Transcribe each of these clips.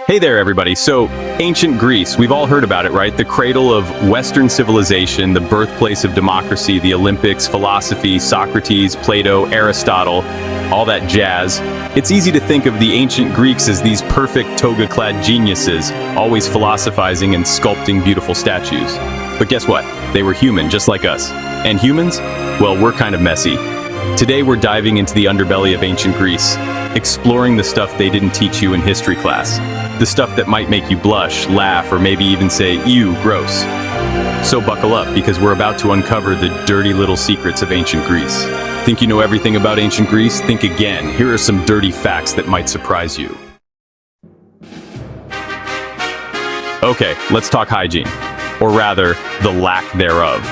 Hey there, everybody. So, ancient Greece, we've all heard about it, right? The cradle of Western civilization, the birthplace of democracy, the Olympics, philosophy, Socrates, Plato, Aristotle, all that jazz. It's easy to think of the ancient Greeks as these perfect toga-clad geniuses, always philosophizing and sculpting beautiful statues. But guess what? They were human, just like us. And humans? Well, we're kind of messy. Today we're diving into the underbelly of ancient Greece, exploring the stuff they didn't teach you in history class. The stuff that might make you blush, laugh, or maybe even say, ew, gross. So buckle up, because we're about to uncover the dirty little secrets of ancient Greece. Think you know everything about ancient Greece? Think again. Here are some dirty facts that might surprise you. Okay, let's talk hygiene, or rather, the lack thereof.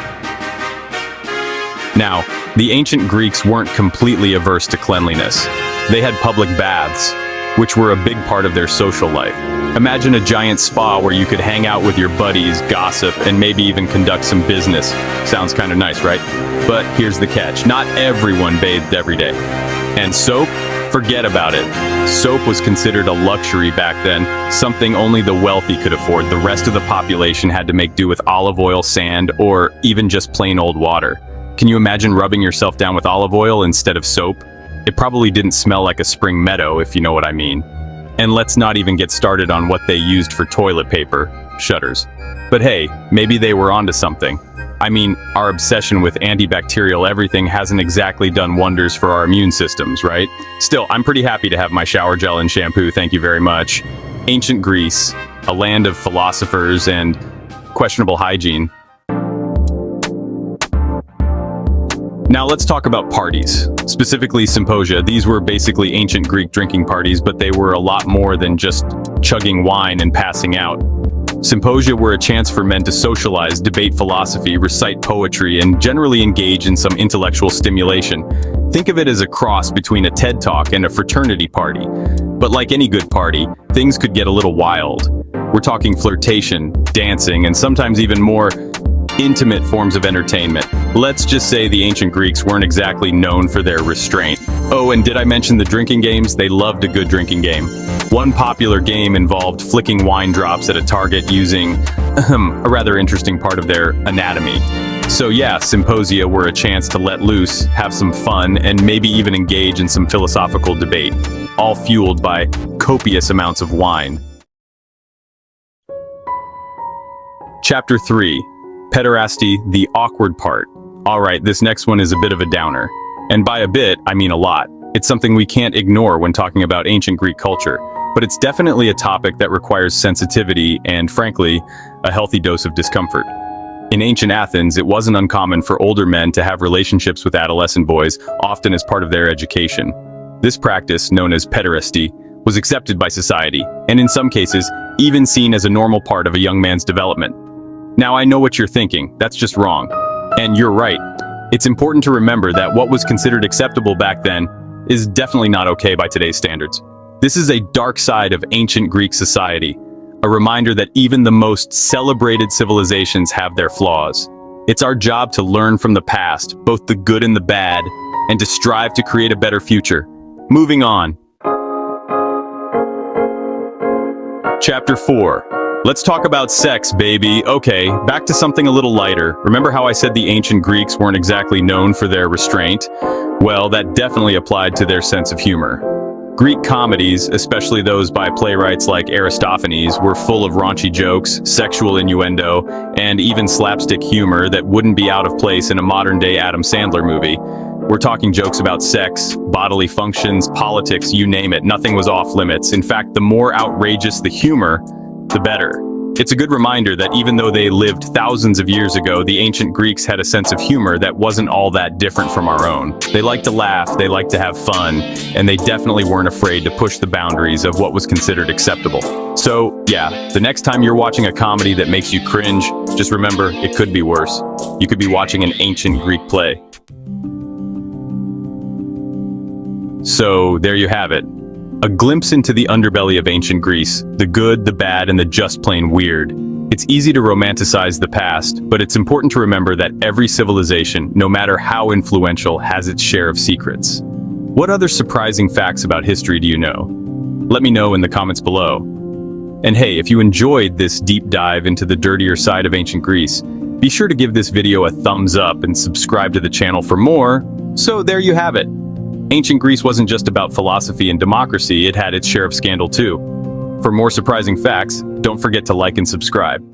Now, the ancient Greeks weren't completely averse to cleanliness. They had public baths, which were a big part of their social life. Imagine a giant spa where you could hang out with your buddies, gossip, and maybe even conduct some business. Sounds kind of nice, right? But here's the catch. Not everyone bathed every day. And soap? Forget about it. Soap was considered a luxury back then, something only the wealthy could afford. The rest of the population had to make do with olive oil, sand, or even just plain old water. Can you imagine rubbing yourself down with olive oil instead of soap? It probably didn't smell like a spring meadow, if you know what I mean. And let's not even get started on what they used for toilet paper, shutters. But hey, maybe they were onto something. I mean, our obsession with antibacterial everything hasn't exactly done wonders for our immune systems, right? Still, I'm pretty happy to have my shower gel and shampoo, thank you very much. Ancient Greece, a land of philosophers and questionable hygiene. Now let's talk about parties, specifically symposia. These were basically ancient Greek drinking parties, but they were a lot more than just chugging wine and passing out. Symposia were a chance for men to socialize, debate philosophy, recite poetry, and generally engage in some intellectual stimulation. Think of it as a cross between a TED Talk and a fraternity party. But like any good party, things could get a little wild. We're talking flirtation, dancing, and sometimes even more intimate forms of entertainment. Let's just say the ancient Greeks weren't exactly known for their restraint. Oh, and did I mention the drinking games? They loved a good drinking game. One popular game involved flicking wine drops at a target using a rather interesting part of their anatomy. So yeah, symposia were a chance to let loose, have some fun, and maybe even engage in some philosophical debate, all fueled by copious amounts of wine. Chapter 3. Pederasty, the awkward part. Alright, this next one is a bit of a downer. And by a bit, I mean a lot. It's something we can't ignore when talking about ancient Greek culture. But it's definitely a topic that requires sensitivity and, frankly, a healthy dose of discomfort. In ancient Athens, it wasn't uncommon for older men to have relationships with adolescent boys, often as part of their education. This practice, known as pederasty, was accepted by society, and in some cases, even seen as a normal part of a young man's development. Now I know what you're thinking, that's just wrong. And you're right. It's important to remember that what was considered acceptable back then is definitely not okay by today's standards. This is a dark side of ancient Greek society, a reminder that even the most celebrated civilizations have their flaws. It's our job to learn from the past, both the good and the bad, and to strive to create a better future. Moving on. Chapter 4. Let's talk about sex, baby. Okay, back to something a little lighter. Remember how I said the ancient Greeks weren't exactly known for their restraint? Well, that definitely applied to their sense of humor. Greek comedies, especially those by playwrights like Aristophanes, were full of raunchy jokes, sexual innuendo, and even slapstick humor that wouldn't be out of place in a modern-day Adam Sandler movie. We're talking jokes about sex, bodily functions, politics, you name it. Nothing was off limits. In fact, the more outrageous the humor, the better. It's a good reminder that even though they lived thousands of years ago, the ancient Greeks had a sense of humor that wasn't all that different from our own. They liked to laugh, they liked to have fun, and they definitely weren't afraid to push the boundaries of what was considered acceptable. So, yeah, the next time you're watching a comedy that makes you cringe, just remember, it could be worse. You could be watching an ancient Greek play. So, there you have it. A glimpse into the underbelly of ancient Greece, the good, the bad, and the just plain weird. It's easy to romanticize the past, but it's important to remember that every civilization, no matter how influential, has its share of secrets. What other surprising facts about history do you know? Let me know in the comments below. And hey, if you enjoyed this deep dive into the dirtier side of ancient Greece, be sure to give this video a thumbs up and subscribe to the channel for more. So there you have it. Ancient Greece wasn't just about philosophy and democracy, it had its share of scandal too. For more surprising facts, don't forget to like and subscribe.